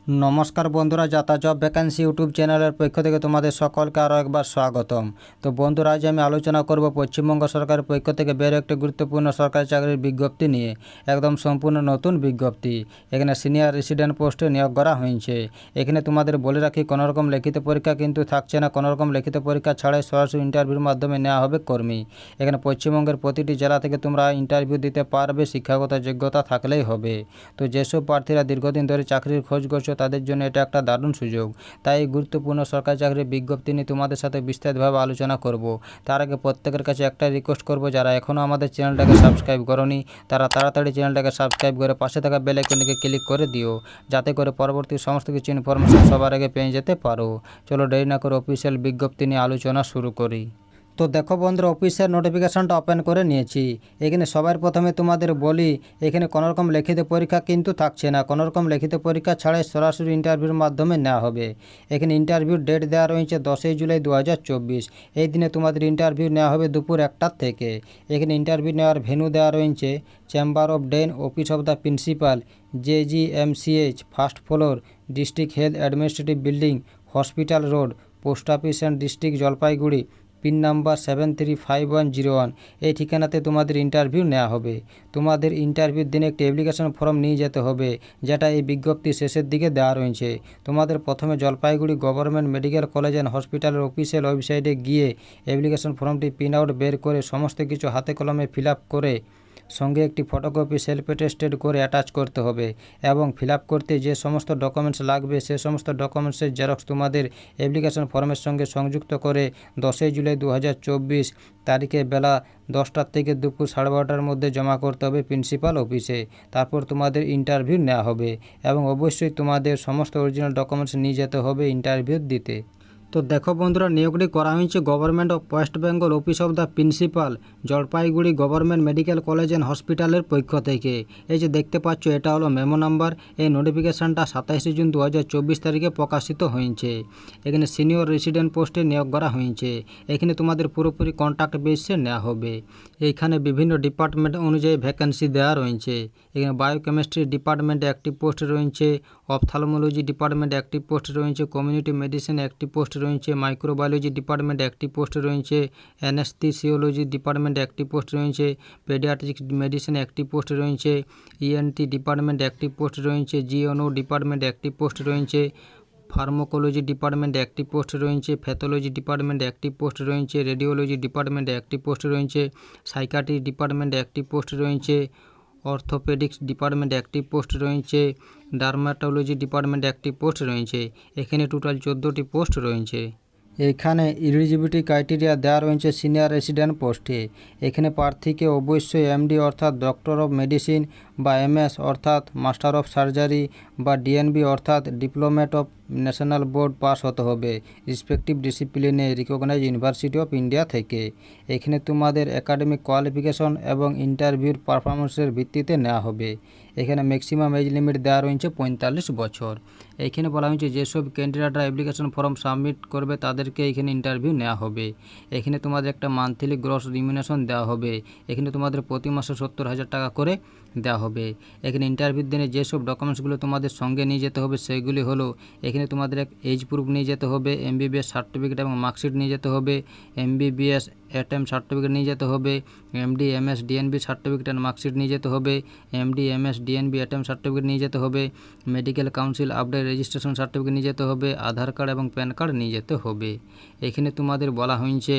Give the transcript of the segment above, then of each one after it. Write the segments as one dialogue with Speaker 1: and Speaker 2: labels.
Speaker 1: নমস্কার বন্ধুরা, যাতা জব ভ্যাকেন্সি ইউটিউব চ্যানেলের পক্ষ থেকে তোমাদের সকলকে আরও একবার স্বাগতম। তো বন্ধুরা, আজ আমি আলোচনা করব পশ্চিমবঙ্গ সরকারের পক্ষ থেকে বের একটি গুরুত্বপূর্ণ সরকারি চাকরির বিজ্ঞপ্তি নিয়ে। একদম সম্পূর্ণ নতুন বিজ্ঞপ্তি। এখানে সিনিয়র রেসিডেন্ট পোস্টে নিয়োগ করা হয়েছে। এখানে তোমাদের বলে রাখি, কোনোরকম লিখিত পরীক্ষা কিন্তু থাকছে না। কোনোরকম লিখিত পরীক্ষা ছাড়াই সরাসরি ইন্টারভিউর মাধ্যমে নেওয়া হবে কর্মী। এখানে পশ্চিমবঙ্গের প্রতিটি জেলা থেকে তোমরা ইন্টারভিউ দিতে পারবে, শিক্ষাগত যোগ্যতা থাকলেই হবে। তো যেসব প্রার্থীরা দীর্ঘদিন ধরে চাকরির খোঁজ করছো তাদের জন্য এটা একটা দারুণ সুযোগ। তাই এই গুরুত্বপূর্ণ সরকারি চাকরির বিজ্ঞপ্তি নিয়ে তোমাদের সাথে বিস্তারিতভাবে আলোচনা করব। তার আগে প্রত্যেকের কাছে একটাই রিকোয়েস্ট করব, যারা এখনও আমাদের চ্যানেলটাকে সাবস্ক্রাইব করোনি তারা তাড়াতাড়ি চ্যানেলটাকে সাবস্ক্রাইব করে পাশে থাকা বেল আইকনটিকে ক্লিক করে দিও, যাতে করে পরবর্তী সমস্ত কিছু ইনফরমেশন সবার আগে পেয়ে যেতে পারো। চলো দেরি না করে অফিসিয়াল বিজ্ঞপ্তি নিয়ে আলোচনা শুরু করি। তো দেখো বন্ধুরা, অফিসের নোটিফিকেশনটা ওপেন করে নিয়েছি। এখানে সবার প্রথমে তোমাদের বলি, এখানে কোনোরকম লিখিত পরীক্ষা কিন্তু থাকছে না। কোনোরকম লিখিত পরীক্ষা ছাড়াই সরাসরি ইন্টারভিউর মাধ্যমে নেওয়া হবে। এখানে ইন্টারভিউর ডেট দেওয়া রয়েছে 10 জুলাই 2024। এই দিনে তোমাদের ইন্টারভিউ নেওয়া হবে দুপুর 1টার থেকে। এখানে ইন্টারভিউ নেওয়ার ভেন্যু দেওয়া রয়েছে chamber of dean, office of the principal, JGMCH, first floor, district health administrative building, hospital road, post office and district Jalpaiguri, pin number 735101। এই ঠিকানাতে তোমাদের ইন্টারভিউ নেওয়া হবে। তোমাদের ইন্টারভিউর দিনে একটি অ্যাপ্লিকেশন ফর্ম নিয়ে যেতে হবে, যেটা এই বিজ্ঞপ্তি শেষের দিকে দেওয়া রয়েছে। তোমাদের প্রথমে Jalpaiguri government medical college and হসপিটালের অফিসিয়াল ওয়েবসাইটে গিয়ে অ্যাপ্লিকেশন ফর্মটি প্রিন্ট আউট বের করে সমস্ত কিছু হাতে কলমে ফিল আপ করে সঙ্গে একটি ফটোকপি সেলফ অ্যাটেস্টেড করে অ্যাটাচ করতে হবে। এবং ফিল আপ করতে যে সমস্ত ডকুমেন্টস লাগবে সে সমস্ত ডকুমেন্টসের জেরক্স তোমাদের অ্যাপ্লিকেশন ফর্মের সঙ্গে সংযুক্ত করে 10 জুলাই 2024 তারিখে বেলা 10টা থেকে দুপুর 12:30টার মধ্যে জমা করতে হবে প্রিন্সিপাল অফিসে। তারপর তোমাদের ইন্টারভিউ নেওয়া হবে এবং অবশ্যই তোমাদের সমস্ত অরিজিনাল ডকুমেন্টস নিয়ে যেতে হবে ইন্টারভিউ দিতে। তো দেখো বন্ধুরা, নিয়োগটি করা হয়েছে government of West Bengal, office of the principal, Jalpaiguri government medical college and হসপিটালের পক্ষ থেকে। এই যে দেখতে পাচ্ছ, এটা হলো মেমো নাম্বার। এই নোটিফিকেশানটা 27 জুন 2024 তারিখে প্রকাশিত হয়েছে। এখানে সিনিয়র রেসিডেন্ট পোস্টে নিয়োগ করা হয়েছে। এখানে তোমাদের পুরোপুরি কন্ট্রাক্ট বেসে নেওয়া হবে। এইখানে বিভিন্ন ডিপার্টমেন্ট অনুযায়ী ভ্যাকেন্সি দেওয়া রয়েছে। এখানে বায়োকেমিস্ট্রি ডিপার্টমেন্টে একটি পোস্ট রয়েছে, অপথ্যালমোলজি ডিপার্টমেন্টে একটি পোস্ট রয়েছে, কমিউনিটি মেডিসিন একটি পোস্ট রয়েছে, মাইক্রোবায়োলজি ডিপার্টমেন্টে একটি পোস্ট রয়েছে, অ্যানেস্থেসিওলজি ডিপার্টমেন্টে একটি পোস্ট রয়েছে, পেডিয়াট্রিক্স মেডিসিনে একটি পোস্ট রয়েছে, ENT ডিপার্টমেন্টে একটি পোস্ট রয়েছে, GNO ডিপার্টমেন্টে একটি পোস্ট রয়েছে, ফার্মাকোলজি ডিপার্টমেন্টে একটি পোস্ট রয়েছে, প্যাথোলজি ডিপার্টমেন্টে একটি পোস্ট রয়েছে, রেডিওলজি ডিপার্টমেন্টে একটি পোস্ট রয়েছে, সাইকিয়াট্রি ডিপার্টমেন্টে একটি পোস্ট রয়েছে, অর্থোপেডিক্স ডিপার্টমেন্টে একটি পোস্ট রয়েছে, ডার্মাটোলজি ডিপার্টমেন্টে একটি পোস্ট রয়েছে। এখানে টোটাল 14টি পোস্ট রয়েছে। এখানে এলিজিবিলিটি ক্রাইটেরিয়া দেওয়া রয়েছে সিনিয়র রেসিডেন্ট পোস্টে। এখানে প্রার্থীকে অবশ্যই MD অর্থাৎ ডক্টর অফ মেডিসিন বা MS অর্থাৎ মাস্টার অফ সার্জারি বা DNB অর্থাৎ diplomate of national board pass হতে হবে রেসপেক্টিভ ডিসিপ্লিনে রিকগনাইজ ইউনিভার্সিটি অফ ইন্ডিয়া থেকে। এখানে তোমাদের একাডেমিক কোয়ালিফিকেশন এবং ইন্টারভিউর পারফরমেন্সের ভিত্তিতে নেওয়া হবে। এখানে ম্যাক্সিমাম এজ লিমিট দেওয়া রয়েছে 45 বছর। এইখানে বলা হয়েছে যেসব ক্যান্ডিডেটরা অ্যাপ্লিকেশন ফর্ম সাবমিট করবে তাদেরকে এখানে ইন্টারভিউ নেওয়া হবে। এখানে তোমাদের একটা মান্থলি গ্রস রিমিউনেশন দেওয়া হবে। এখানে তোমাদের প্রতি মাসে 70,000 টাকা করে দেওয়া হবে। এখানে ইন্টারভিউর দিনে যেসব ডকুমেন্টসগুলো তোমাদের সঙ্গে নিয়ে যেতে হবে সেগুলি হলো, এখানে তোমাদের এক এজ প্রুফ নিয়ে যেতে হবে, MBBS সার্টিফিকেট এবং মার্কশিট নিয়ে যেতে হবে, MBBS অ্যাটেম্প সার্টিফিকেট নিয়ে যেতে হবে, MD MS DNB certificate and marksheet নিয়ে যেতে হবে, MD MS DNB attempt certificate নিয়ে যেতে হবে, medical council update registration certificate নিয়ে যেতে হবে, আধার কার্ড এবং প্যান কার্ড নিয়ে যেতে হবে। এখানে তোমাদের বলা হয়েছে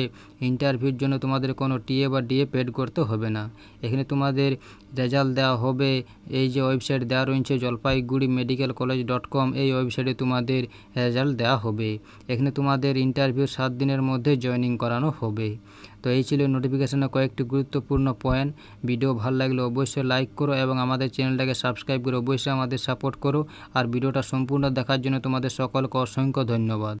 Speaker 1: ইন্টারভিউর জন্য তোমাদের কোনো TA বা DA পেড করতে হবে না। এখানে তোমাদের রেজাল্ট দেওয়া হবে, এই যে ওয়েবসাইট দেওয়া রয়েছে জলপাইগুড়ি মেডিকেল কলেজ .com, এই ওয়েবসাইটে তোমাদের রেজাল্ট দেওয়া হবে। এখানে তোমাদের ইন্টারভিউ 7 দিনের মধ্যে জয়েনিং করানো হবে। তো এই ছিল নোটিফিকেশনের কয়েকটি গুরুত্বপূর্ণ পয়েন্ট। ভিডিও ভালো লাগলে অবশ্যই লাইক করো এবং আমাদের চ্যানেলটাকে সাবস্ক্রাইব করে অবশ্যই আমাদের সাপোর্ট করো। আর ভিডিওটা সম্পূর্ণ দেখার জন্য তোমাদের সকলকে অসংখ্য ধন্যবাদ।